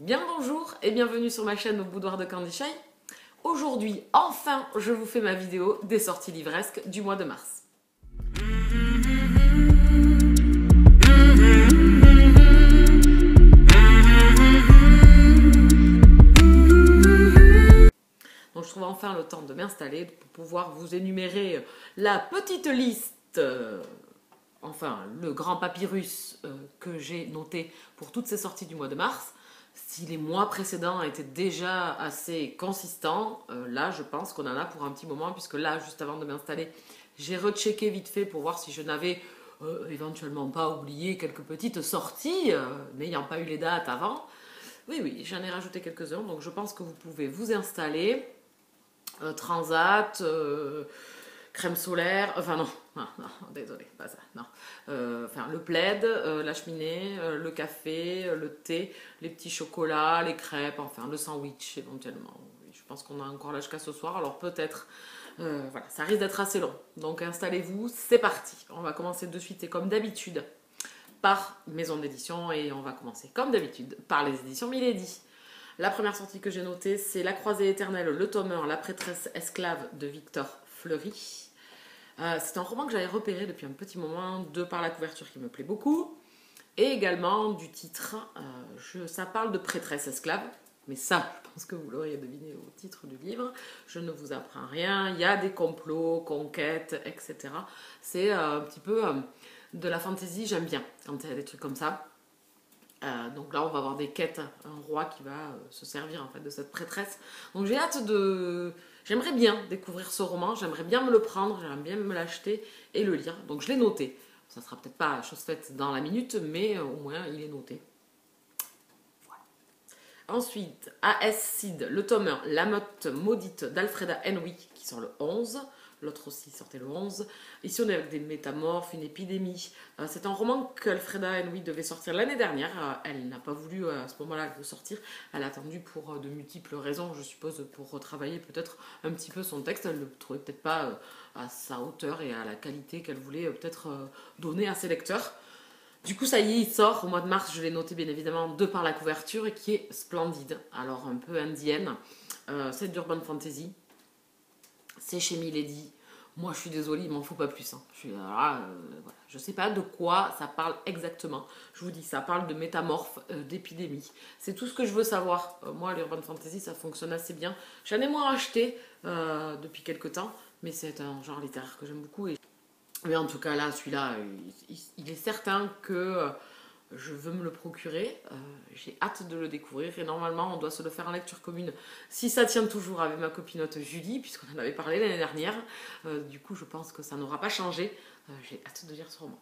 Bien bonjour et bienvenue sur ma chaîne au boudoir de Candy Shy. Aujourd'hui, enfin, je vous fais ma vidéo des sorties livresques du mois de mars. Donc je trouve enfin le temps de m'installer pour pouvoir vous énumérer la petite liste, enfin le grand papyrus que j'ai noté pour toutes ces sorties du mois de mars. Si les mois précédents étaient déjà assez consistants, là je pense qu'on en a pour un petit moment, puisque là, juste avant de m'installer, j'ai rechecké vite fait pour voir si je n'avais éventuellement pas oublié quelques petites sorties, n'ayant pas eu les dates avant. Oui, j'en ai rajouté quelques-uns, donc je pense que vous pouvez vous installer. Transat, crème solaire, enfin non, désolé, pas ça, non. Enfin, le plaid, la cheminée, le café, le thé, les petits chocolats, les crêpes, enfin le sandwich éventuellement. Oui, je pense qu'on a encore là jusqu'à ce soir, alors peut-être, voilà, ça risque d'être assez long. Donc installez-vous, c'est parti. On va commencer de suite et comme d'habitude par maison d'édition et on va commencer comme d'habitude par les éditions Milady. La première sortie que j'ai notée, c'est La Croisée éternelle, le tome 1, La prêtresse esclave de Victor Fleury. C'est un roman que j'avais repéré depuis un petit moment, de par la couverture qui me plaît beaucoup, et également du titre. Ça parle de prêtresse esclave, mais ça, je pense que vous l'auriez deviné au titre du livre. Je ne vous apprends rien, il y a des complots, conquêtes, etc. C'est un petit peu de la fantaisie, j'aime bien quand il y a des trucs comme ça. Donc là on va avoir des quêtes, un roi qui va se servir en fait de cette prêtresse. Donc j'ai hâte de... J'aimerais bien découvrir ce roman, j'aimerais bien me le prendre, j'aimerais bien me l'acheter et le lire. Donc je l'ai noté. Ça sera peut-être pas chose faite dans la minute, mais au moins il est noté. Voilà. Ensuite, A.S. Seed, le tome 1, La meute maudite d'Alfreda Henry, qui sort le 11. L'autre aussi sortait le 11. Ici, on est avec des métamorphes, une épidémie. C'est un roman qu'Alfreda Henry devait sortir l'année dernière. Elle n'a pas voulu à ce moment-là le sortir. Elle a attendu pour de multiples raisons, je suppose, pour retravailler peut-être un petit peu son texte. Elle ne le trouvait peut-être pas à sa hauteur et à la qualité qu'elle voulait peut-être donner à ses lecteurs. Du coup, ça y est, il sort au mois de mars. Je l'ai noté bien évidemment de par la couverture et qui est splendide. Alors, un peu indienne. C'est d'Urban Fantasy. C'est chez Milady. Moi, je suis désolée, il m'en faut pas plus. Hein. Voilà. Je sais pas de quoi ça parle exactement. Je vous dis, ça parle de métamorphes, d'épidémie. C'est tout ce que je veux savoir. Moi, l'Urban Fantasy, ça fonctionne assez bien. J'en ai moins acheté depuis quelques temps, mais c'est un genre littéraire que j'aime beaucoup. Mais en tout cas, là, celui-là, il est certain que je veux me le procurer. J'ai hâte de le découvrir et normalement, on doit se le faire en lecture commune si ça tient toujours avec ma copinote Julie, puisqu'on en avait parlé l'année dernière. Du coup, je pense que ça n'aura pas changé. J'ai hâte de lire ce roman.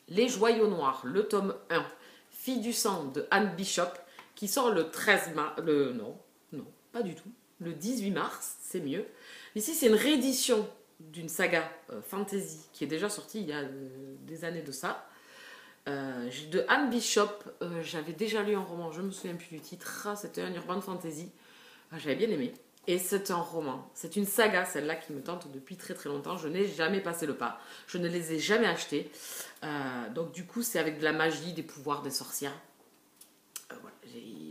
Les Joyaux Noirs, le tome 1, Fille du sang de Anne Bishop, qui sort le 13 mars. Non, pas du tout. Le 18 mars, c'est mieux. Ici, c'est une réédition d'une saga fantasy qui est déjà sortie il y a des années de ça. De Anne Bishop, j'avais déjà lu un roman, je me souviens plus du titre, c'était un urban fantasy, j'avais bien aimé. Et c'est un roman, c'est une saga, celle-là qui me tente depuis très très longtemps, je n'ai jamais passé le pas, je ne les ai jamais achetés. Donc du coup c'est avec de la magie, des pouvoirs des sorcières. Voilà,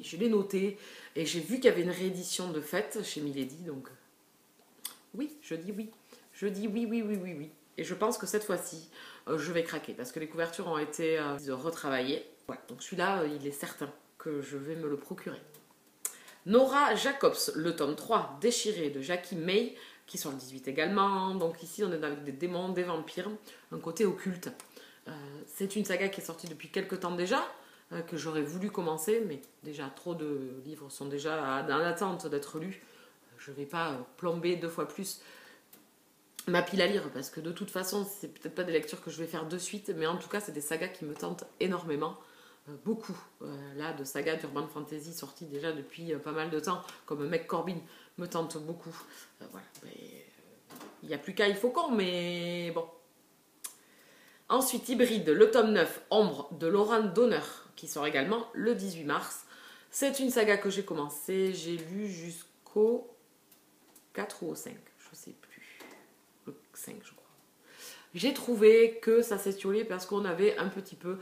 je l'ai noté et j'ai vu qu'il y avait une réédition de fait chez Milady, donc oui, je dis oui. Je dis oui. Et je pense que cette fois-ci, je vais craquer parce que les couvertures ont été retravaillées. Voilà, donc celui-là, il est certain que je vais me le procurer. Nora Jacobs, le tome 3, Déchiré de Jackie May, qui sort le 18 également. Donc ici, on est avec des démons, des vampires, un côté occulte. C'est une saga qui est sortie depuis quelques temps déjà, que j'aurais voulu commencer, mais déjà trop de livres sont déjà dans l'attente d'être lus. Je ne vais pas plomber 2 fois plus ma pile à lire parce que de toute façon c'est peut-être pas des lectures que je vais faire de suite, mais en tout cas c'est des sagas qui me tentent énormément, beaucoup là de sagas d'urban fantasy sorties déjà depuis pas mal de temps, comme McCorbin me tente beaucoup. Voilà, il n'y a plus qu'à il faut qu'on, mais bon. Ensuite Hybride, le tome 9, Ombre de Laurent Donner, qui sort également le 18 mars. C'est une saga que j'ai commencé, j'ai lu jusqu'au 4 ou au 5, je sais plus. Le 5 je crois. j'ai trouvé que ça s'étiolait parce qu'on avait un petit peu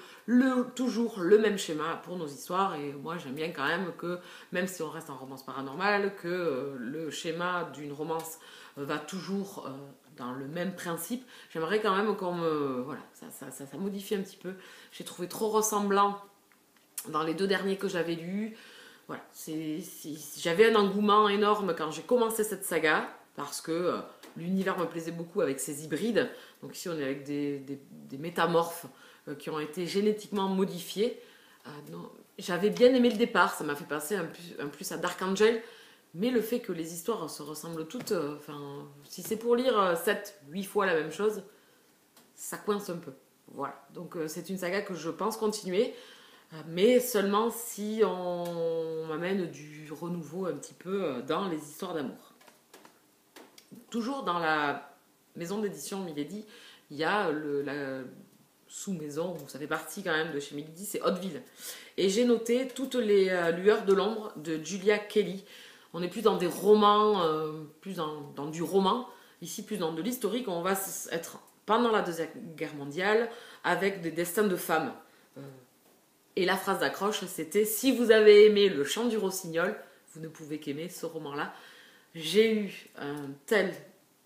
toujours le même schéma pour nos histoires. Et moi, j'aime bien quand même que, même si on reste en romance paranormale, que le schéma d'une romance va toujours dans le même principe. J'aimerais quand même qu'on me... Voilà, ça modifie un petit peu. J'ai trouvé trop ressemblant dans les 2 derniers que j'avais lus. Voilà, j'avais un engouement énorme quand j'ai commencé cette saga, parce que l'univers me plaisait beaucoup avec ces hybrides. Donc ici, on est avec des métamorphes qui ont été génétiquement modifiés. J'avais bien aimé le départ, ça m'a fait passer un plus à Dark Angel, mais le fait que les histoires se ressemblent toutes, si c'est pour lire 7, 8 fois la même chose, ça coince un peu. Voilà, donc c'est une saga que je pense continuer, mais seulement si on m'amène du renouveau un petit peu dans les histoires d'amour. Toujours dans la maison d'édition Milady, il y a la sous-maison, ça fait partie quand même de chez Milady, c'est Hauteville. Et j'ai noté toutes les lueurs de l'ombre de Julia Kelly. On est plus dans des romans, plus dans du roman, ici plus dans de l'historique. On va être pendant la Deuxième Guerre mondiale avec des destins de femmes. Et la phrase d'accroche, c'était « Si vous avez aimé Le Chant du Rossignol, vous ne pouvez qu'aimer ce roman-là ». J'ai eu un tel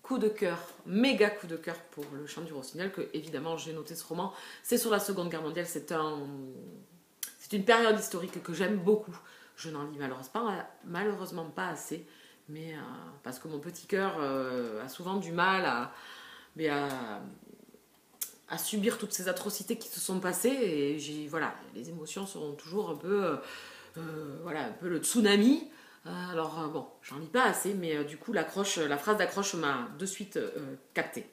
coup de cœur, méga coup de cœur pour Le Chant du Rossignol, que évidemment j'ai noté ce roman. C'est sur la Seconde Guerre mondiale, c'est une période historique que j'aime beaucoup. Je n'en lis malheureusement pas assez, mais parce que mon petit cœur a souvent du mal à subir toutes ces atrocités qui se sont passées, et voilà, les émotions seront toujours un peu, un peu le tsunami. Alors bon, j'en lis pas assez, mais du coup la phrase d'accroche m'a de suite capté.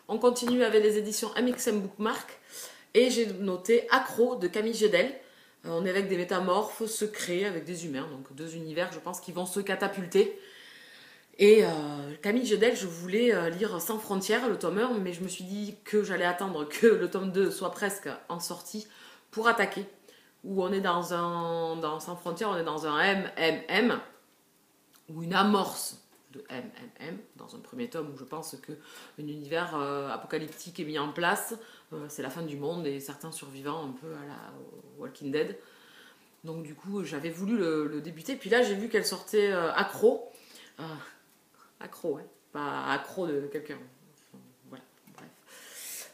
On continue avec les éditions MXM Bookmark, et j'ai noté Accro de Camille Gedel. On est avec des métamorphes secrets, avec des humains, donc 2 univers, je pense, qui vont se catapulter. Et Camille Gedel, je voulais lire Sans frontières, le tome 1, mais je me suis dit que j'allais attendre que le tome 2 soit presque en sortie pour attaquer. Où on est dans Sans frontières, on est dans un MMM, ou une amorce de MMM, dans un premier tome où je pense qu'un univers apocalyptique est mis en place. C'est la fin du monde et certains survivants un peu à la Walking Dead. Donc du coup, j'avais voulu le débuter. Puis là, j'ai vu qu'elle sortait Accro. Accro, ouais. Pas accro de quelqu'un. Enfin, voilà, bref.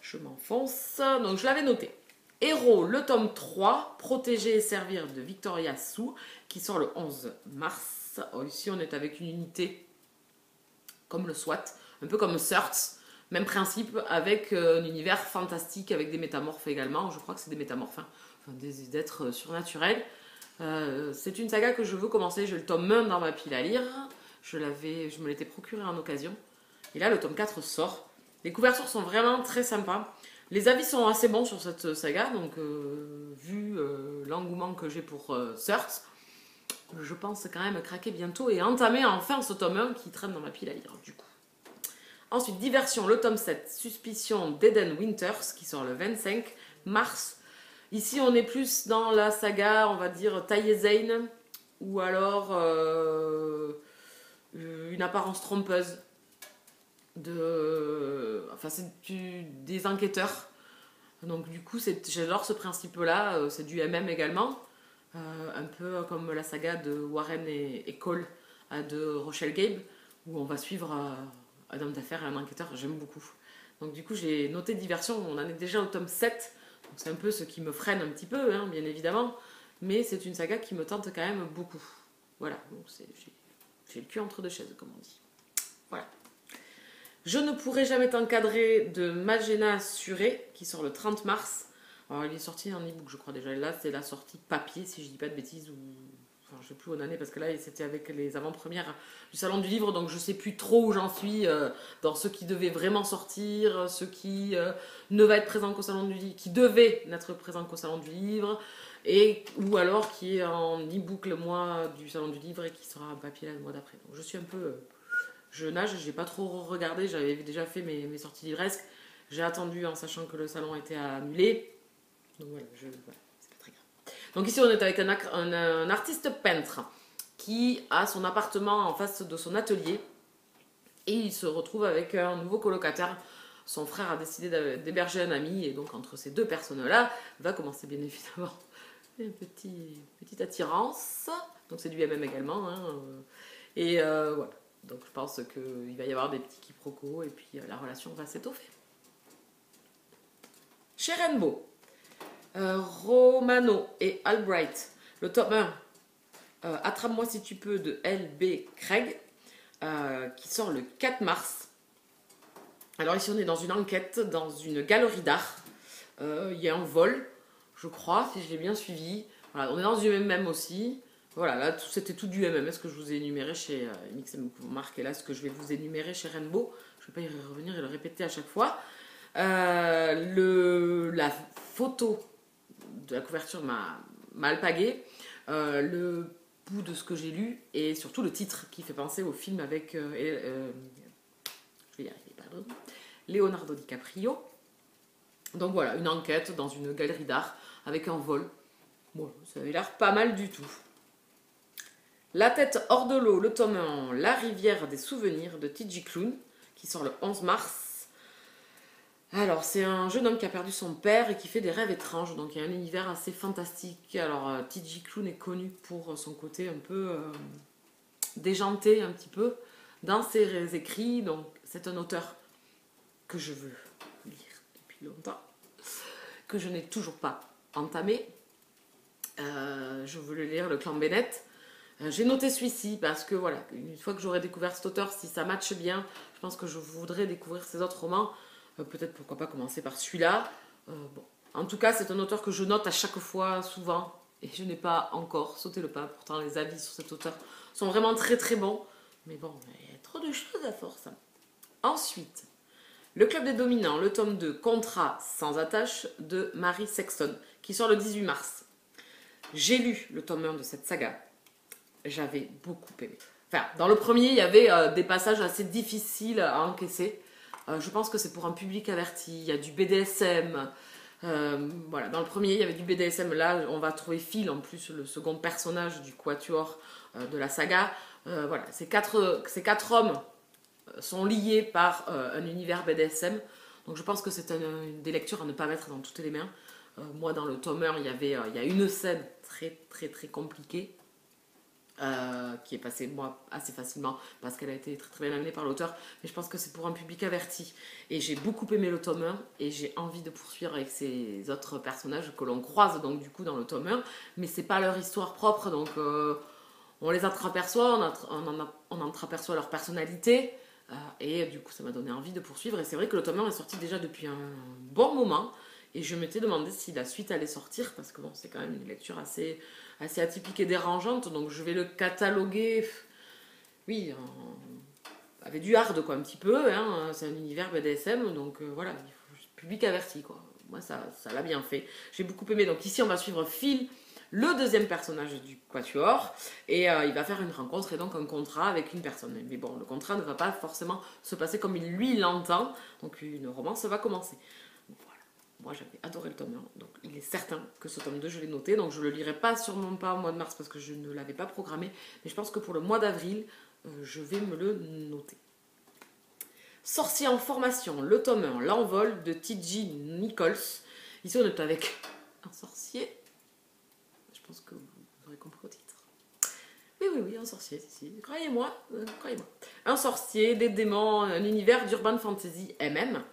Je m'enfonce. Donc je l'avais noté. Héros, le tome 3, Protéger et servir de Victoria Sue, qui sort le 11 mars. Ici, on est avec une unité comme le SWAT, un peu comme Search, même principe, avec un univers fantastique, avec des métamorphes également. Je crois que c'est des métamorphes, hein. Enfin, des êtres surnaturels. C'est une saga que je veux commencer. J'ai le tome 1 dans ma pile à lire. Je me l'étais procuré en occasion. Et là, le tome 4 sort. Les couvertures sont vraiment très sympas. Les avis sont assez bons sur cette saga, donc vu l'engouement que j'ai pour Search, je pense quand même craquer bientôt et entamer enfin ce tome 1 qui traîne dans ma pile à lire du coup. Ensuite, Diversion, le tome 7, Suspicion d'Eden Winters, qui sort le 25 mars. Ici, on est plus dans la saga, on va dire, Taïe Zane, ou alors une apparence trompeuse. Enfin, c'est des enquêteurs. Donc du coup, j'adore ce principe-là. C'est du MM également. Un peu comme la saga de Warren et Cole de Rochelle Gabe, où on va suivre un homme d'affaires et un enquêteur. J'aime beaucoup. Donc du coup, j'ai noté Diversion. On en est déjà au tome 7. Donc c'est un peu ce qui me freine un petit peu, hein, bien évidemment. Mais c'est une saga qui me tente quand même beaucoup. Voilà. Donc j'ai le cul entre 2 chaises, comme on dit. Voilà. Je ne pourrai jamais t'encadrer de Magena Suré, qui sort le 30 mars. Alors, il est sorti en e-book, je crois déjà. Là, c'est la sortie papier, si je dis pas de bêtises. Enfin, je sais plus où on en est, parce que là, c'était avec les avant-premières du Salon du Livre. Donc, je sais plus trop où j'en suis dans ceux qui devaient vraiment sortir, ceux qui ne va être présents qu'au Salon du Livre, qui devaient n'être présents qu'au Salon du Livre, ou alors qui est en e-book le mois du Salon du Livre et qui sera en papier là, le mois d'après. Donc, je suis un peu... je nage, j'ai pas trop regardé, j'avais déjà fait mes sorties livresques. J'ai attendu en sachant que le salon était annulé. Donc voilà, c'est pas très grave. Donc ici on est avec un artiste peintre qui a son appartement en face de son atelier. Et il se retrouve avec un nouveau colocataire son frère a décidé d'héberger un ami, et donc entre ces deux personnes-là, va commencer bien évidemment une petite attirance. Donc c'est du MM également. Hein, et voilà. Donc je pense qu'il va y avoir des petits quiproquos, et puis la relation va s'étoffer. Chez Rainbow, Romano et Albright, le tome 1, Attrape-moi si tu peux de L.B. Craig, qui sort le 4 mars. Alors ici on est dans une enquête, dans une galerie d'art. Il y a un vol, je crois, si je l'ai bien suivi. Voilà, on est dans du MM aussi. Voilà, là c'était tout du MMS que je vous ai énuméré chez MXM Mark, et là ce que je vais vous énumérer chez Rainbow. Je ne vais pas y revenir et le répéter à chaque fois. La photo de la couverture m'a alpagué. Le bout de ce que j'ai lu, et surtout le titre qui fait penser au film avec je vais y arriver, pardon, Leonardo DiCaprio. Donc voilà, une enquête dans une galerie d'art avec un vol. Bon, ça avait l'air pas mal du tout. La tête hors de l'eau, le tome 1, La rivière des souvenirs de T.J. Klune, qui sort le 11 mars. Alors, c'est un jeune homme qui a perdu son père et qui fait des rêves étranges. Donc, il y a un univers assez fantastique. Alors, T.J. Klune est connu pour son côté un peu déjanté, un petit peu, dans ses écrits. Donc, c'est un auteur que je veux lire depuis longtemps, que je n'ai toujours pas entamé. Je voulais lire Le Clan Bennett. J'ai noté celui-ci parce que voilà, une fois que j'aurai découvert cet auteur, si ça matche bien, je pense que je voudrais découvrir ses autres romans. Peut-être pourquoi pas commencer par celui-là. Bon. En tout cas, c'est un auteur que je note à chaque fois, souvent, et je n'ai pas encore sauté le pas. Pourtant, les avis sur cet auteur sont vraiment très très bons. Mais bon, il y a trop de choses à force. Ensuite, Le Club des Dominants, le tome 2, Contrat sans attache de Marie Sexton, qui sort le 18 mars. J'ai lu le tome 1 de cette saga. J'avais beaucoup aimé. Enfin, dans le premier, il y avait des passages assez difficiles à encaisser. Je pense que c'est pour un public averti. Il y a du BDSM. Voilà, dans le premier, il y avait du BDSM. Là, on va trouver Phil, en plus, le second personnage du quatuor de la saga. Voilà, ces quatre hommes sont liés par un univers BDSM. Donc je pense que c'est des lectures à ne pas mettre dans toutes les mains. Moi, dans le tome 1, il y a une scène très très très compliquée. Qui est passée moi assez facilement parce qu'elle a été très, très bien amenée par l'auteur, mais je pense que c'est pour un public averti, et j'ai beaucoup aimé le tome 1 et j'ai envie de poursuivre avec ces autres personnages que l'on croise donc du coup dans le tome 1, mais c'est pas leur histoire propre, donc on les entreaperçoit, on entreaperçoit leur personnalité, et du coup ça m'a donné envie de poursuivre. Et c'est vrai que le tome 1 est sorti déjà depuis un bon moment, et je m'étais demandé si la suite allait sortir, parce que bon, c'est quand même une lecture assez atypique et dérangeante, donc je vais le cataloguer, oui, avec du hard quoi, un petit peu, hein, c'est un univers BDSM, donc voilà, public averti quoi. Moi ça l'a bien fait, j'ai beaucoup aimé. Donc ici on va suivre Phil, le deuxième personnage du quatuor, et il va faire une rencontre et donc un contrat avec une personne. Mais bon, le contrat ne va pas forcément se passer comme lui l'entend, donc une romance va commencer. Moi, j'avais adoré le tome 1, donc il est certain que ce tome 2, je l'ai noté. Donc je ne le lirai pas sûrement pas au mois de mars parce que je ne l'avais pas programmé. Mais je pense que pour le mois d'avril, je vais me le noter. Sorcier en formation, le tome 1, L'envol de T.J. Nichols. Ici, on est avec un sorcier. Je pense que vous aurez compris au titre. Oui, un sorcier, si. Croyez-moi, croyez-moi. Un sorcier, des démons, un univers d'urban fantasy MM.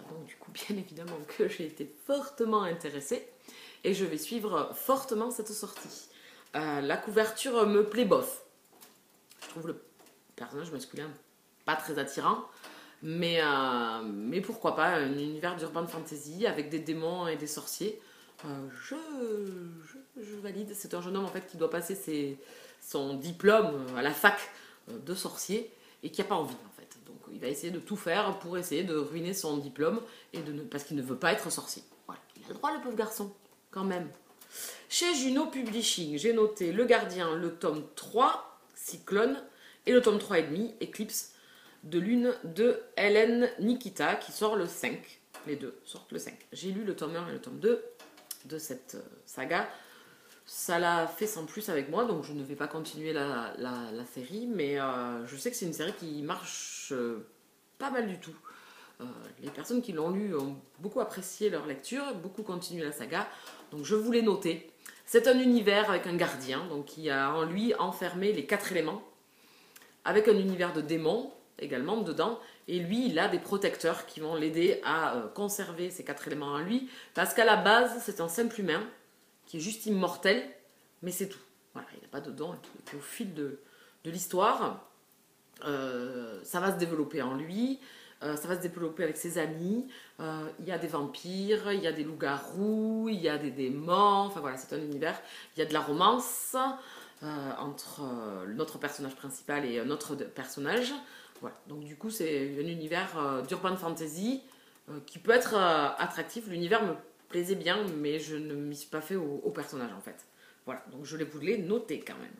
Donc du coup, bien évidemment que j'ai été fortement intéressée et je vais suivre fortement cette sortie. La couverture me plaît bof. Je trouve le personnage masculin pas très attirant, mais pourquoi pas, un univers d'urban fantasy avec des démons et des sorciers. Je valide. C'est un jeune homme en fait qui doit passer son diplôme à la fac de sorcier et qui n'a pas envie en fait. Donc il va essayer de tout faire pour essayer de ruiner son diplôme parce qu'il ne veut pas être sorcier. Voilà. Il a le droit, le pauvre garçon, quand même. Chez Juno Publishing, j'ai noté Le Gardien, le tome 3, Cyclone, et le tome 3 et demi, Éclipse de lune de Hélène Nikita, qui sort le 5. Les deux sortent le 5. J'ai lu le tome 1 et le tome 2 de cette saga. Ça l'a fait sans plus avec moi, donc je ne vais pas continuer la série, mais je sais que c'est une série qui marche pas mal du tout. Les personnes qui l'ont lu ont beaucoup apprécié leur lecture, beaucoup continué la saga, donc je vous l'ai noté. C'est un univers avec un gardien, donc qui a en lui enfermé les 4 éléments, avec un univers de démons également dedans, et lui il a des protecteurs qui vont l'aider à conserver ces 4 éléments en lui, parce qu'à la base c'est un simple humain qui est juste immortel, mais c'est tout. Voilà, il n'a pas de dons, et puis au fil de l'histoire, ça va se développer en lui, ça va se développer avec ses amis, il y a des vampires, il y a des loups-garous, il y a des démons, enfin voilà, c'est un univers, il y a de la romance entre notre personnage principal et un autre personnage. Voilà. Donc du coup c'est un univers d'urban fantasy qui peut être attractif. L'univers me plaisait bien, mais je ne m'y suis pas fait au personnage en fait. Voilà, donc je voulais noter quand même.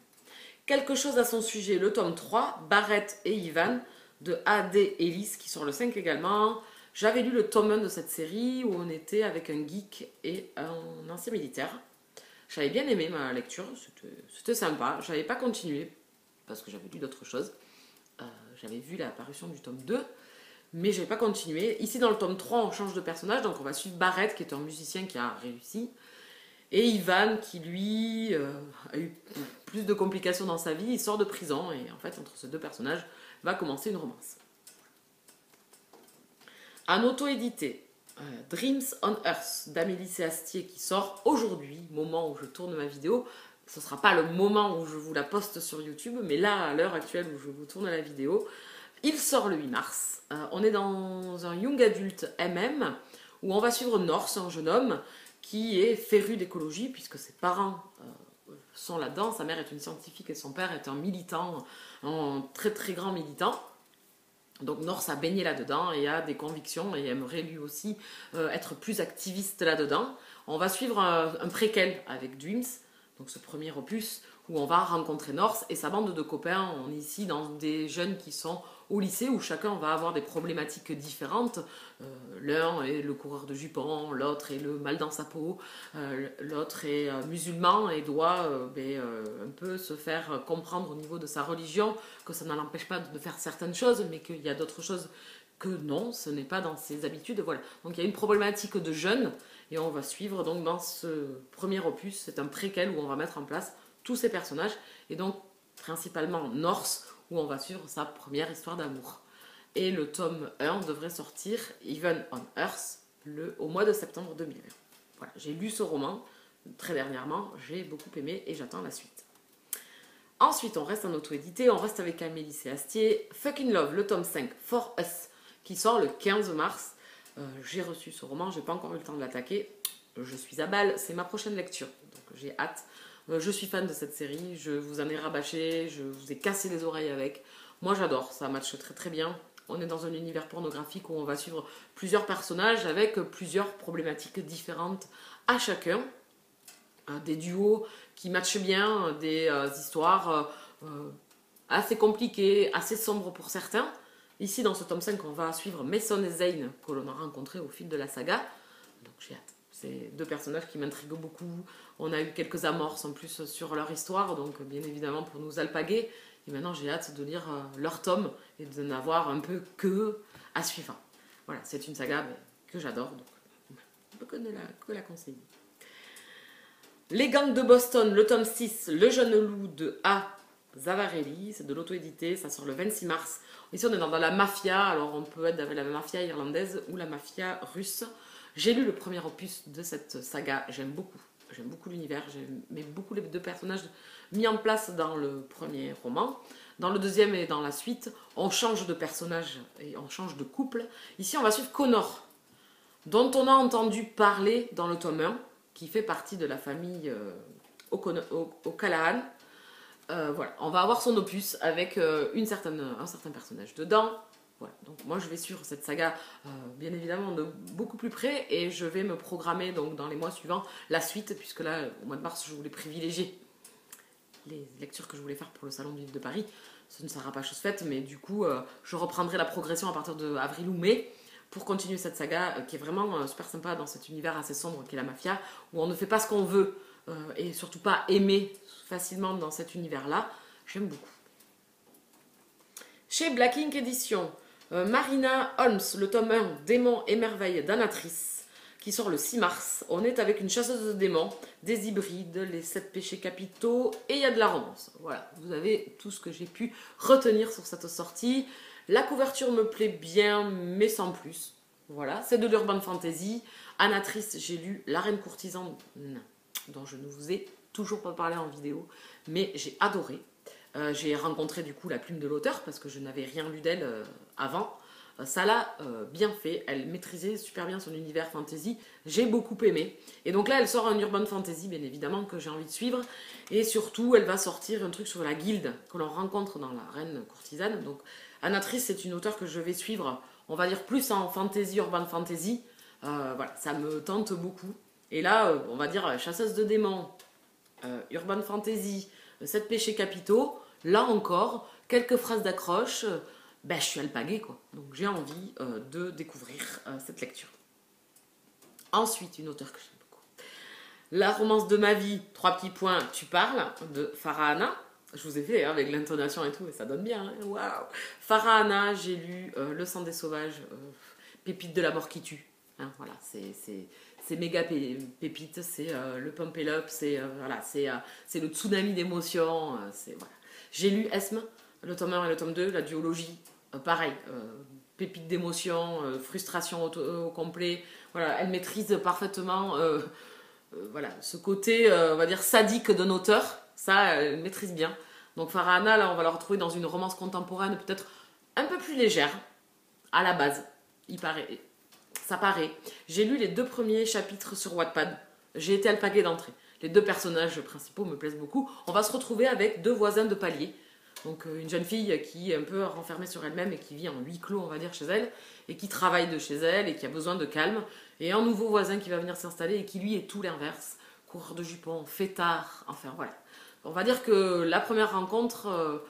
Quelque chose à son sujet, le tome 3, Barrett et Ivan, de A.D. Ellis, qui sort le 5 également. J'avais lu le tome 1 de cette série, où on était avec un geek et un ancien militaire. J'avais bien aimé ma lecture, c'était sympa. Je n'avais pas continué, parce que j'avais lu d'autres choses. J'avais vu l'apparition du tome 2, mais je n'avais pas continué. Ici, dans le tome 3, on change de personnage, donc on va suivre Barrett, qui est un musicien qui a réussi. Et Ivan, qui lui a eu plus de complications dans sa vie, il sort de prison, et en fait, entre ces deux personnages, va commencer une romance. Un auto-édité, Dreams on Earth, d'Amélie C. Astier, qui sort aujourd'hui, moment où je tourne ma vidéo. Ce ne sera pas le moment où je vous la poste sur YouTube, mais là, à l'heure actuelle où je vous tourne la vidéo, il sort le 8 mars. On est dans un young adulte MM, où on va suivre Norse, un jeune homme, qui est féru d'écologie, puisque ses parents sont là-dedans. Sa mère est une scientifique et son père est un militant, un très très grand militant. Donc Norse a baigné là-dedans et a des convictions et aimerait lui aussi être plus activiste là-dedans. On va suivre un préquel avec Dreams, donc ce premier opus, où on va rencontrer Norse et sa bande de copains. On est ici dans des jeunes qui sont au lycée, où chacun va avoir des problématiques différentes. L'un est le coureur de jupons, l'autre est le mal dans sa peau, l'autre est musulman et doit un peu se faire comprendre au niveau de sa religion que ça ne l'empêche pas de faire certaines choses, mais qu'il y a d'autres choses que non, ce n'est pas dans ses habitudes. Voilà. Donc il y a une problématique de jeunes et on va suivre donc dans ce premier opus, c'est un préquel où on va mettre en place tous ces personnages et donc principalement Norse, où on va suivre sa première histoire d'amour. Et le tome 1 devrait sortir, Even on Earth, au mois de septembre 2020. Voilà, j'ai lu ce roman très dernièrement, j'ai beaucoup aimé et j'attends la suite. Ensuite, on reste en auto-édité, on reste avec Amélie C. Astier, Fucking Love, le tome 5, For Us, qui sort le 15 mars. J'ai reçu ce roman, j'ai pas encore eu le temps de l'attaquer. Je suis à balle, c'est ma prochaine lecture, donc j'ai hâte. Je suis fan de cette série, je vous en ai rabâché, je vous ai cassé les oreilles avec. Moi j'adore, ça matche très très bien. On est dans un univers pornographique où on va suivre plusieurs personnages avec plusieurs problématiques différentes à chacun. Des duos qui matchent bien, des histoires assez compliquées, assez sombres pour certains. Ici dans ce tome 5, on va suivre Mason et Zane que l'on a rencontrés au fil de la saga. Donc j'ai hâte. C'est deux personnages qui m'intriguent beaucoup. On a eu quelques amorces en plus sur leur histoire, donc bien évidemment pour nous alpaguer. Et maintenant j'ai hâte de lire leur tome et de n'avoir un peu que à suivre. Voilà, c'est une saga que j'adore, donc on peut que la conseiller. Les gangs de Boston, le tome 6, Le jeune loup de A. Zavarelli, c'est de l'auto-édité, ça sort le 26 mars. Ici on est dans la mafia, alors on peut être dans la mafia irlandaise ou la mafia russe. J'ai lu le premier opus de cette saga, j'aime beaucoup l'univers, j'aime beaucoup les deux personnages mis en place dans le premier roman. Dans le deuxième et dans la suite, on change de personnage et on change de couple. Ici on va suivre Connor, dont on a entendu parler dans le tome 1, qui fait partie de la famille O'Callaghan. Voilà, on va avoir son opus avec un certain personnage dedans. Voilà, donc moi je vais suivre cette saga bien évidemment de beaucoup plus près et je vais me programmer donc dans les mois suivants la suite, puisque là au mois de mars je voulais privilégier les lectures que je voulais faire pour le salon du livre de Paris. Ce ne sera pas chose faite, mais du coup je reprendrai la progression à partir de avril ou mai pour continuer cette saga qui est vraiment super sympa dans cet univers assez sombre qu'est la mafia, où on ne fait pas ce qu'on veut et surtout pas aimer facilement dans cet univers là. J'aime beaucoup. Chez Black Ink Edition, Marina Holmes, le tome 1, Démons et merveilles d'Anatrice, qui sort le 6 mars. On est avec une chasseuse de démons, des hybrides, les 7 péchés capitaux, et il y a de la romance. Voilà, vous avez tout ce que j'ai pu retenir sur cette sortie. La couverture me plaît bien, mais sans plus. Voilà, c'est de l'urban fantasy. Anatrice, j'ai lu La Reine Courtisane, dont je ne vous ai toujours pas parlé en vidéo, mais j'ai adoré. J'ai rencontré du coup la plume de l'auteur parce que je n'avais rien lu d'elle avant. Ça l'a bien fait, elle maîtrisait super bien son univers fantasy, j'ai beaucoup aimé. Et donc là elle sort un urban fantasy bien évidemment que j'ai envie de suivre. Et surtout elle va sortir un truc sur la guilde que l'on rencontre dans La Reine Courtisane. Donc Anatrice c'est une auteure que je vais suivre, on va dire plus en fantasy, urban fantasy. Voilà, ça me tente beaucoup. Et là on va dire chasseuse de démons, urban fantasy, 7 péchés capitaux, là encore, quelques phrases d'accroche, ben, je suis alpaguée quoi. Donc j'ai envie de découvrir cette lecture. Ensuite, une auteure que j'aime beaucoup. La romance de ma vie, 3 petits points, tu parles, de Farahana. Je vous ai fait avec l'intonation et tout, et ça donne bien. Hein, waouh. Farahana, j'ai lu Le sang des sauvages, Pépite de la mort qui tue. Hein, voilà, c'est méga pépite, c'est le pump it up, voilà, c'est le tsunami d'émotions. Voilà. J'ai lu Esme, le tome 1 et le tome 2, la duologie, pareil, pépite d'émotions, frustration au complet. Voilà, elle maîtrise parfaitement voilà, ce côté, on va dire, sadique d'un auteur. Ça, elle maîtrise bien. Donc Farahana, là, on va la retrouver dans une romance contemporaine peut-être un peu plus légère, à la base, il paraît. Ça paraît. J'ai lu les 2 premiers chapitres sur Wattpad. J'ai été alpaguée d'entrée. Les 2 personnages principaux me plaisent beaucoup. On va se retrouver avec 2 voisins de palier. Donc une jeune fille qui est un peu renfermée sur elle-même et qui vit en huis clos, on va dire, chez elle, et qui travaille de chez elle et qui a besoin de calme. Et un nouveau voisin qui va venir s'installer et qui lui est tout l'inverse. Coureur de jupons, fêtard, enfin voilà. On va dire que la première rencontre,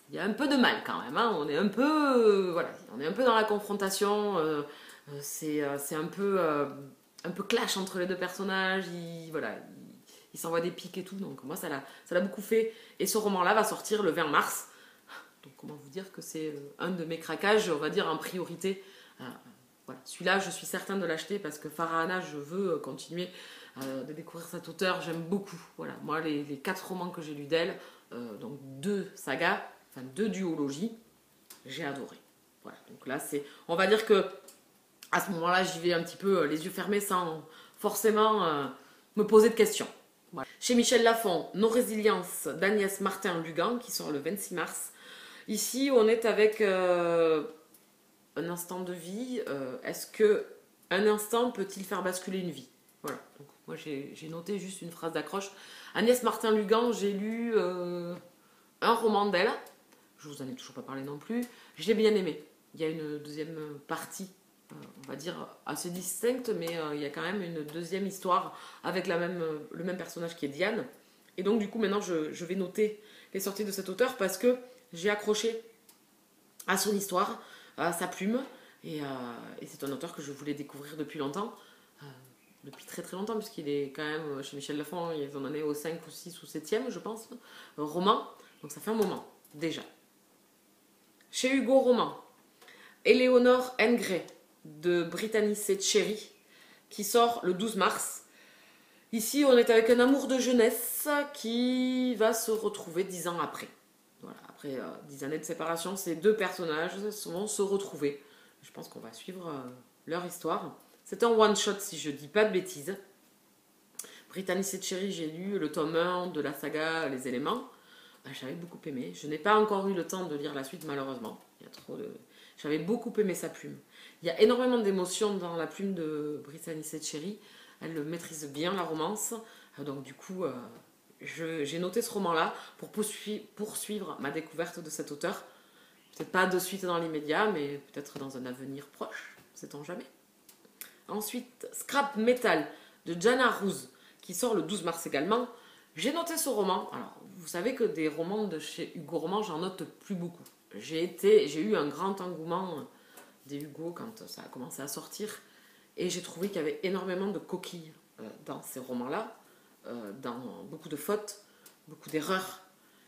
il y a un peu de mal quand même. Hein. On est un peu, voilà, on est un peu dans la confrontation. C'est un peu clash entre les 2 personnages. Voilà, il s'envoie des pics et tout. Donc moi, ça l'a beaucoup fait. Et ce roman-là va sortir le 20 mars. Donc comment vous dire que c'est un de mes craquages, on va dire, en priorité. Voilà. Celui-là, je suis certaine de l'acheter parce que Farahana, je veux continuer de découvrir cet auteur. J'aime beaucoup. Voilà. Moi, les 4 romans que j'ai lus d'elle, donc 2 sagas, enfin 2 duologies, j'ai adoré. Voilà. Donc là, on va dire que à ce moment-là, j'y vais un petit peu les yeux fermés sans forcément me poser de questions. Voilà. Chez Michel Lafon, Nos résiliences d'Agnès Martin-Lugan, qui sort le 26 mars. Ici, on est avec un instant de vie. Est-ce que un instant peut-il faire basculer une vie? Voilà. Donc, moi, j'ai noté juste une phrase d'accroche. Agnès Martin-Lugan, j'ai lu un roman d'elle. Je vous en ai toujours pas parlé non plus. J'ai bien aimé. Il y a une deuxième partie, on va dire assez distincte, mais il y a quand même une deuxième histoire avec le même personnage qui est Diane. Et donc du coup maintenant je vais noter les sorties de cet auteur parce que j'ai accroché à son histoire, à sa plume, et c'est un auteur que je voulais découvrir depuis longtemps, depuis très très longtemps, puisqu'il est quand même chez Michel Lafon, ils en est au 5 ou 6 ou 7e je pense, roman, donc ça fait un moment déjà. Chez Hugo Roman, Éléonore Engray de Brittany Setcheri qui sort le 12 mars. Ici, on est avec un amour de jeunesse qui va se retrouver 10 ans après. Voilà, après 10 années de séparation, ces 2 personnages vont se retrouver. Je pense qu'on va suivre leur histoire. C'est un one-shot si je dis pas de bêtises. Brittany Setcheri, j'ai lu le tome 1 de la saga Les Éléments. J'avais beaucoup aimé. Je n'ai pas encore eu le temps de lire la suite malheureusement. Il y a trop de... J'avais beaucoup aimé sa plume. Il y a énormément d'émotions dans la plume de Brittany Setcheri. Elle maîtrise bien la romance. Donc du coup, j'ai noté ce roman-là pour poursuivre ma découverte de cet auteur. Peut-être pas de suite dans l'immédiat, mais peut-être dans un avenir proche. Sait-on jamais. Ensuite, Scrap Metal de Jana Rose, qui sort le 12 mars également. J'ai noté ce roman. Alors, vous savez que des romans de chez Hugo Roman, j'en note plus beaucoup. J'ai eu un grand engouement des Hugo quand ça a commencé à sortir. Et j'ai trouvé qu'il y avait énormément de coquilles dans ces romans-là, dans beaucoup de fautes, beaucoup d'erreurs.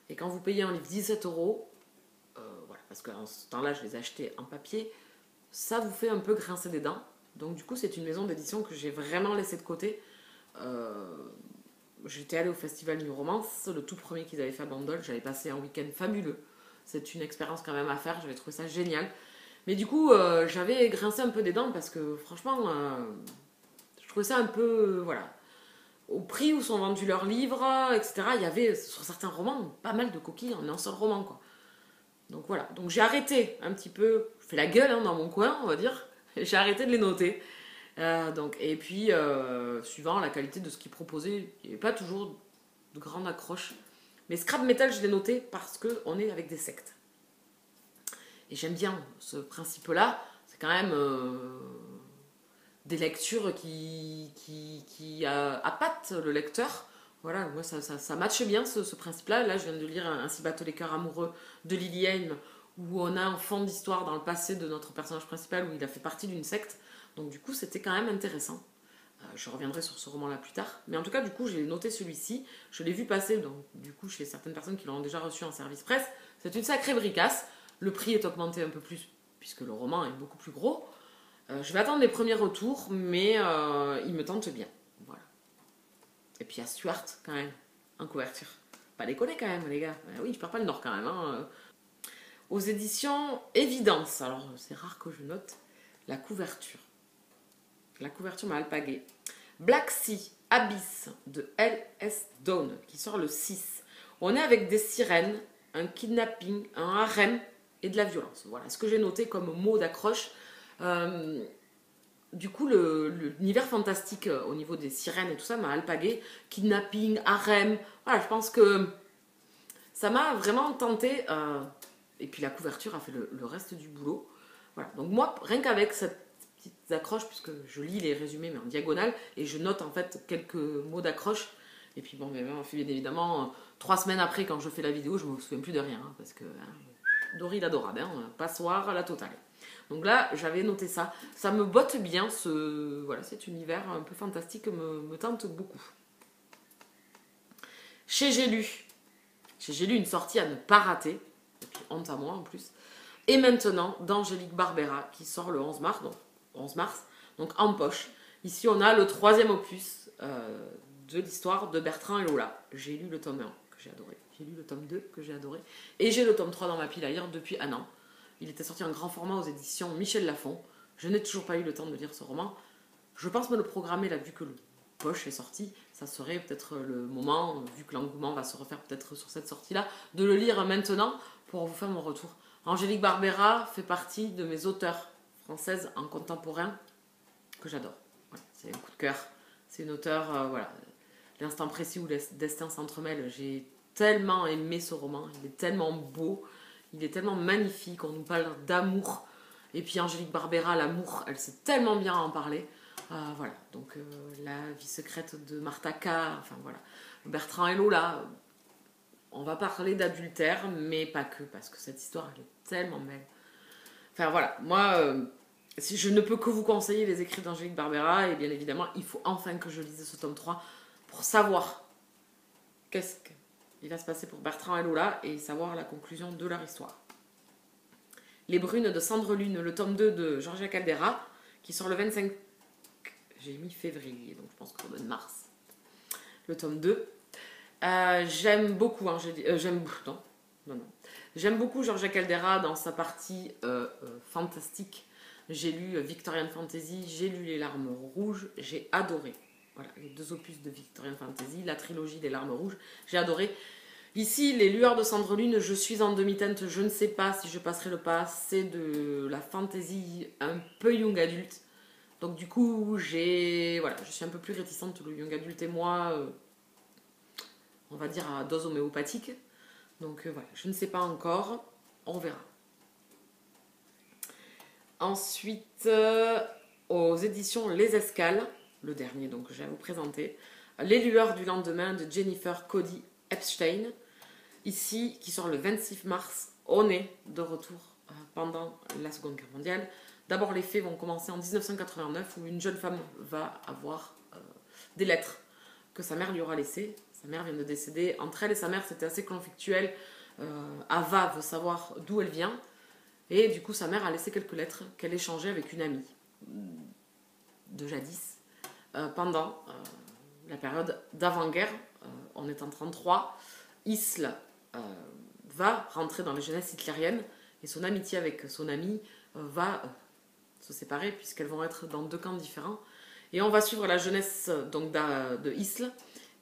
Et quand vous payez un livre 17 €, voilà, parce qu'en ce temps-là, je les achetais en papier, ça vous fait un peu grincer des dents. Donc du coup, c'est une maison d'édition que j'ai vraiment laissée de côté. J'étais allée au Festival New Romance, le tout premier qu'ils avaient fait à Bandol. J'avais passé un week-end fabuleux. C'est une expérience quand même à faire, j'avais trouvé ça génial. Mais du coup, j'avais grincé un peu des dents parce que franchement, je trouvais ça un peu, voilà, au prix où sont vendus leurs livres, etc. Il y avait sur certains romans pas mal de coquilles en un seul roman, quoi. Donc voilà, donc j'ai arrêté un petit peu, je fais la gueule hein, dans mon coin, on va dire, et j'ai arrêté de les noter. Donc, et puis, suivant la qualité de ce qu'ils proposaient, il n'y avait pas toujours de grande accroche. Mais Scrap Metal, je l'ai noté parce qu'on est avec des sectes. Et j'aime bien ce principe-là. C'est quand même des lectures qui appâtent le lecteur. Voilà, moi ça matche bien ce principe-là. Là, je viens de lire Ainsi battent les cœurs amoureux de Lily Haim, où on a un fond d'histoire dans le passé de notre personnage principal, où il a fait partie d'une secte. Donc du coup, c'était quand même intéressant. Je reviendrai sur ce roman-là plus tard. Mais en tout cas, du coup, j'ai noté celui-ci. Je l'ai vu passer, donc, du coup, chez certaines personnes qui l'ont déjà reçu en service presse. C'est une sacrée bricasse. Le prix est augmenté un peu plus, puisque le roman est beaucoup plus gros. Je vais attendre les premiers retours, mais il me tente bien. Voilà. Et puis il y a Stuart, quand même, en couverture. Pas déconner quand même, les gars. Oui, je perds pas le nord quand même. Hein. Aux éditions Évidence. Alors, c'est rare que je note la couverture. La couverture m'a alpagué. Black Sea Abyss de L.S. Dawn, qui sort le 6. On est avec des sirènes, un kidnapping, un harem et de la violence. Voilà ce que j'ai noté comme mot d'accroche. Du coup, l'univers fantastique au niveau des sirènes et tout ça m'a alpagué. Kidnapping, harem. Voilà, je pense que ça m'a vraiment tenté. Et puis la couverture a fait le reste du boulot. Voilà. Donc moi, rien qu'avec cette petite accroche, puisque je lis les résumés mais en diagonale, et je note en fait quelques mots d'accroche. Et puis bon, bien évidemment, 3 semaines après, quand je fais la vidéo, je me souviens plus de rien. Hein, parce que Dory l'adorable, hein, passoire à la totale. Donc là, j'avais noté ça. Ça me botte bien, voilà, cet univers un peu fantastique me tente beaucoup. Chez J'ai lu une sortie à ne pas rater, et puis honte à moi en plus. Et maintenant, d'Angélique Barbera, qui sort le 11 mars, donc en poche. Ici, on a le 3e opus de l'histoire de Bertrand et Lola. J'ai lu le tome 1, que j'ai adoré. J'ai lu le tome 2, que j'ai adoré. Et j'ai le tome 3 dans ma pile à lire depuis un an. Il était sorti en grand format aux éditions Michel Lafon. Je n'ai toujours pas eu le temps de lire ce roman. Je pense me le programmer là, vu que le poche est sorti. Ça serait peut-être le moment, vu que l'engouement va se refaire peut-être sur cette sortie-là, de le lire maintenant pour vous faire mon retour. Angélique Barbera fait partie de mes auteurs françaises en contemporain que j'adore. Voilà, c'est un coup de cœur. C'est une auteure, voilà, l'instant précis où les destins s'entremêlent. J'ai tellement aimé ce roman. Il est tellement beau. Il est tellement magnifique, on nous parle d'amour. Et puis Angélique Barbera, l'amour, elle sait tellement bien en parler. Voilà, donc la vie secrète de Martha K, enfin voilà. Bertrand et Lola, on va parler d'adultère, mais pas que, parce que cette histoire, elle est tellement belle. Enfin voilà, moi, je ne peux que vous conseiller les écrits d'Angélique Barbera, et bien évidemment, il faut enfin que je lise ce tome 3 pour savoir qu'est-ce qu'il va se passer pour Bertrand et Lola et savoir la conclusion de leur histoire. Les Brunes de Cendre Lune, le tome 2 de Georgia Caldera, qui sort le 25... J'ai mis février, donc je pense qu'on donne mars. Le tome 2. J'aime beaucoup... J'aime beaucoup Georgia Caldera dans sa partie fantastique. J'ai lu Victorian Fantasy, j'ai lu Les Larmes Rouges, j'ai adoré. Voilà, les 2 opus de Victorian Fantasy, la trilogie des Larmes Rouges, j'ai adoré. Ici, Les Lueurs de Cendre Lune, je suis en demi-teinte, je ne sais pas si je passerai le pas. C'est de la fantasy un peu young adulte. Donc du coup, voilà, je suis un peu plus réticente, le young adulte et moi, on va dire à dose homéopathique. Donc voilà, je ne sais pas encore, on verra. Ensuite, aux éditions Les Escales, le dernier donc que j'ai à vous présenter, Les Lueurs du lendemain de Jennifer Cody Epstein. Ici, qui sort le 26 mars, on est de retour pendant la Seconde Guerre mondiale. D'abord, les faits vont commencer en 1989, où une jeune femme va avoir des lettres que sa mère lui aura laissées. Sa mère vient de décéder. Entre elle et sa mère, c'était assez conflictuel. Ava veut savoir d'où elle vient. Et du coup, sa mère a laissé quelques lettres qu'elle échangeait avec une amie de jadis pendant la période d'avant-guerre. On est en 1933. Isle va rentrer dans la jeunesse hitlérienne et son amitié avec son amie va se séparer puisqu'elles vont être dans 2 camps différents. Et on va suivre la jeunesse donc de Isle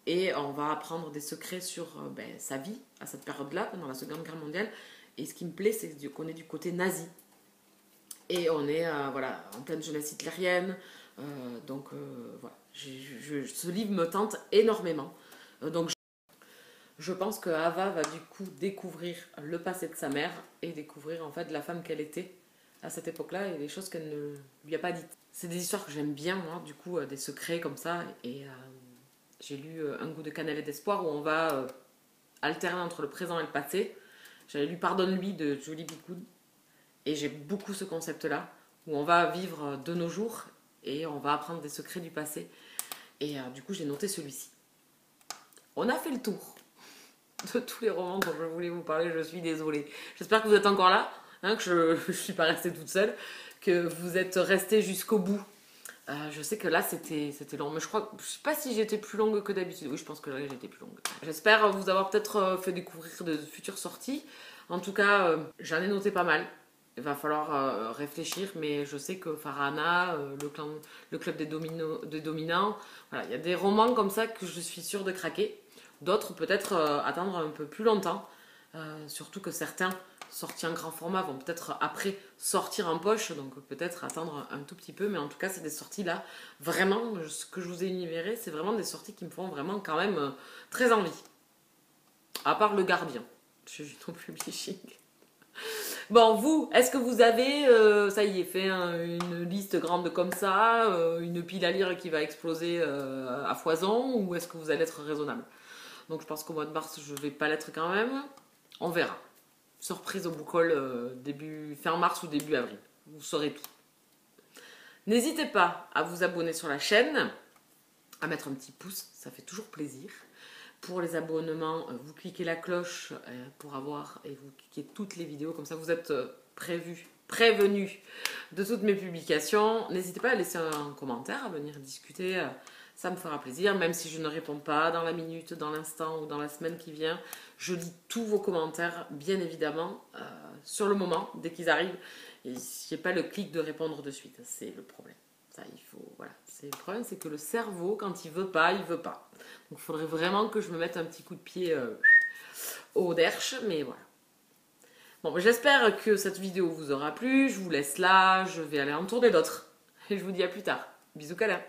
et on va apprendre des secrets sur sa vie à cette période-là, pendant la Seconde Guerre mondiale. Et ce qui me plaît, c'est qu'on est du côté nazi. Et on est voilà, en pleine jeunesse hitlérienne. Voilà, ce livre me tente énormément. Donc je pense que Ava va du coup découvrir le passé de sa mère et découvrir en fait la femme qu'elle était à cette époque-là et les choses qu'elle ne lui a pas dites. C'est des histoires que j'aime bien, moi, du coup, des secrets comme ça. Et j'ai lu Un goût de cannelle et d'espoir où on va alterner entre le présent et le passé. J'avais lu Pardonne-lui de Julie Bicoud et j'ai beaucoup ce concept-là où on va vivre de nos jours et on va apprendre des secrets du passé. Et du coup, j'ai noté celui-ci. On a fait le tour de tous les romans dont je voulais vous parler, je suis désolée. J'espère que vous êtes encore là, hein, que je ne suis pas restée toute seule, que vous êtes restés jusqu'au bout. Je sais que là c'était long, mais je sais pas si j'étais plus longue que d'habitude. Oui, je pense que là j'étais plus longue. J'espère vous avoir peut-être fait découvrir de futures sorties. En tout cas, j'en ai noté pas mal. Il va falloir réfléchir, mais je sais que Farhana, le club des dominants, voilà, il y a des romans comme ça que je suis sûre de craquer. D'autres peut-être attendre un peu plus longtemps, surtout que certains sortis en grand format vont peut-être après sortir en poche, donc peut-être attendre un tout petit peu, mais en tout cas c'est des sorties là, vraiment, ce que je vous ai énuméré, c'est vraiment des sorties qui me font vraiment quand même très envie. À part Le Gardien, chez Juno Publishing. Bon, vous, est-ce que vous avez, ça y est, fait une liste grande comme ça, une pile à lire qui va exploser à foison, ou est-ce que vous allez être raisonnable? Donc je pense qu'au mois de mars, je vais pas l'être quand même. On verra. Surprise au book haul fin mars ou début avril. Vous saurez tout. N'hésitez pas à vous abonner sur la chaîne, à mettre un petit pouce, ça fait toujours plaisir. Pour les abonnements, vous cliquez la cloche pour avoir et vous cliquez toutes les vidéos, comme ça vous êtes prévenus de toutes mes publications. N'hésitez pas à laisser un commentaire, à venir discuter. Ça me fera plaisir, même si je ne réponds pas dans la minute, dans l'instant ou dans la semaine qui vient. Je lis tous vos commentaires, bien évidemment, sur le moment, dès qu'ils arrivent. Et je n'ai pas le clic de répondre de suite. C'est le problème. Ça, il faut, voilà. Le problème, c'est que le cerveau, quand il veut pas, il veut pas. Donc, il faudrait vraiment que je me mette un petit coup de pied au derche, mais voilà. Bon, j'espère que cette vidéo vous aura plu. Je vous laisse là. Je vais aller en tourner d'autres. Et je vous dis à plus tard. Bisous, câlins.